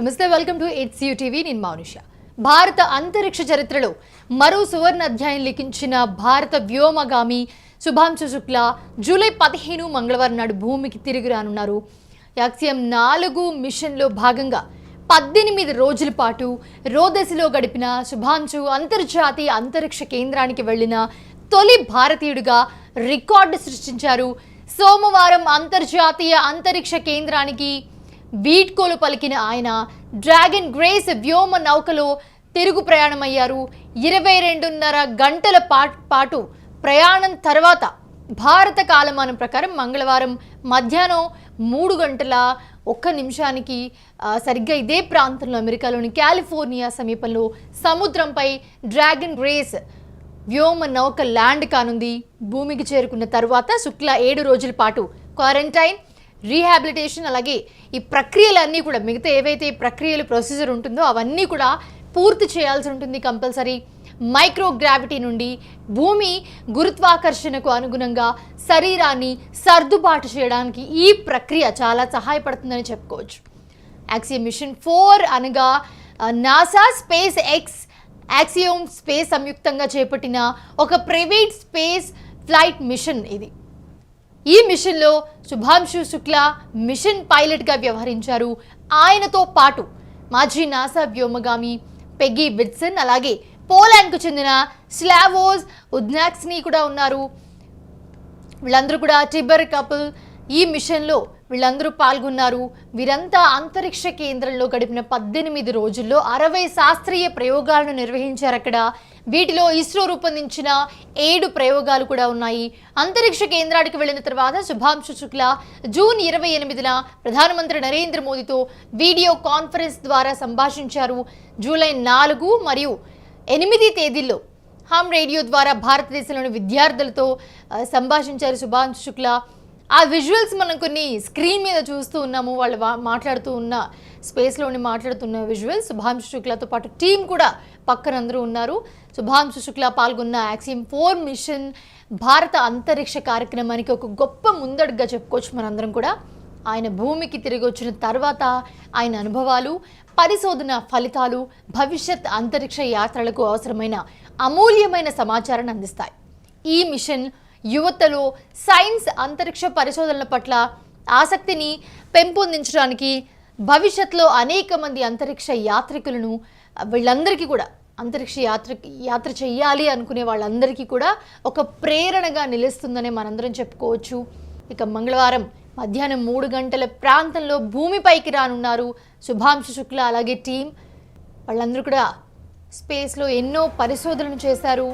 నమస్తే, welcome to HCU TV. నేను మౌనిష. భారత అంతరిక్ష చరిత్రలో మరో సువర్ణ అధ్యాయం లిఖించిన భారత వ్యోమగామి శుభాంశు శుక్లా జూలై 15 మంగళవారం నాడు భూమికి తిరిగి రానున్నారు. యాక్సియం 4 మిషన్లో భాగంగా 18 రోజుల పాటు రోదసిలో గడిపిన శుభాంశు అంతర్జాతీయ అంతరిక్ష కేంద్రానికి వెళ్లిన తొలి భారతీయుడిగా రికార్డు సృష్టించారు. సోమవారం అంతర్జాతీయ అంతరిక్ష కేంద్రానికి వీడ్కోలు పలికిన ఆయన డ్రాగన్ గ్రేస్ వ్యోమ నౌకలో తిరుగు ప్రయాణమయ్యారు. 22.5 గంటల పాటు ప్రయాణం తర్వాత భారత కాలమానం ప్రకారం మంగళవారం మధ్యాహ్నం 3 గంటల 1 నిమిషానికి సరిగ్గా ఇదే ప్రాంతంలో అమెరికాలోని కాలిఫోర్నియా సమీపంలో సముద్రంపై డ్రాగన్ గ్రేస్ వ్యోమ నౌక ల్యాండ్ కానుంది. భూమికి చేరుకున్న తర్వాత శుక్లా 7 రోజుల పాటు క్వారంటైన్, రీహాబిలిటేషన్, అలాగే ఈ ప్రక్రియలన్నీ కూడా మిగతా ఏవైతే ప్రక్రియలు ప్రొసీజర్ ఉంటుందో అవన్నీ కూడా పూర్తి చేయాల్సి ఉంటుంది. కంపల్సరీ మైక్రోగ్రావిటీ నుండి భూమి గురుత్వాకర్షణకు అనుగుణంగా శరీరాన్ని సర్దుబాటు చేయడానికి ఈ ప్రక్రియ చాలా సహాయపడుతుందని చెప్పుకోవచ్చు. యాక్సియం మిషన్ 4 అనగా నాసా స్పేస్ ఎక్స్ యాక్సియోమ్ స్పేస్ సంయుక్తంగా చేపట్టిన ఒక ప్రైవేట్ స్పేస్ ఫ్లైట్ మిషన్ ఇది. ఈ మిషన్లో శుభాంశు శుక్లా మిషన్ పైలట్గా వ్యవహరించారు. ఆయనతో పాటు మాజీ నాసా వ్యోమగామి పెగ్గీ విట్సన్, అలాగే పోలాండ్కు చెందిన స్లావోజ్ ఉద్నాక్స్ని కూడా ఉన్నారు. వీళ్ళందరూ కూడా టిబర్ కపుల్ ఈ మిషన్లో వీళ్ళందరూ పాల్గొన్నారు. వీరంతా అంతరిక్ష కేంద్రంలో గడిపిన 18 రోజుల్లో 60 శాస్త్రీయ ప్రయోగాలను నిర్వహించారు అక్కడ. వీటిలో ఇస్రో రూపొందించిన 7 ప్రయోగాలు కూడా ఉన్నాయి. అంతరిక్ష కేంద్రానికి వెళ్ళిన తర్వాత శుభాంశు శుక్లా జూన్ 28న ప్రధానమంత్రి నరేంద్ర మోదీతో వీడియో కాన్ఫరెన్స్ ద్వారా సంభాషించారు. జూలై 4 మరియు 8 తేదీల్లో హామ్ రేడియో ద్వారా భారతదేశంలోని విద్యార్థులతో సంభాషించారు శుభాంశు శుక్లా. ఆ విజువల్స్ మనం కొన్ని స్క్రీన్ మీద చూస్తూ ఉన్నాము. వాళ్ళు మాట్లాడుతూ ఉన్న స్పేస్లోని మాట్లాడుతున్న విజువల్స్. శుభాంశు శుక్లాతో పాటు టీం కూడా పక్కన అందరూ ఉన్నారు. శుభాంశు శుక్లా పాల్గొన్న యాక్సియం 4 మిషన్ భారత అంతరిక్ష కార్యక్రమానికి ఒక గొప్ప ముందడుగా చెప్పుకోవచ్చు మనందరం కూడా. ఆయన భూమికి తిరిగి వచ్చిన తర్వాత ఆయన అనుభవాలు, పరిశోధన ఫలితాలు భవిష్యత్ అంతరిక్ష యాత్రలకు అవసరమైన అమూల్యమైన సమాచారాన్ని అందిస్తాయి. ఈ మిషన్ యువతలో సైన్స్, అంతరిక్ష పరిశోధనల పట్ల ఆసక్తిని పెంపొందించడానికి, భవిష్యత్తులో అనేక మంది అంతరిక్ష యాత్రికులను వీళ్ళందరికీ కూడా అంతరిక్ష యాత్ర చేయాలి అనుకునే వాళ్ళందరికీ కూడా ఒక ప్రేరణగా నిలుస్తుందని మనందరం చెప్పుకోవచ్చు. ఇక మంగళవారం మధ్యాహ్నం 3 గంటల ప్రాంతంలో భూమిపైకి రానున్నారు శుభాంశు శుక్లా అలాగే టీం. వాళ్ళందరూ కూడా స్పేస్లో ఎన్నో పరిశోధనలు చేశారు.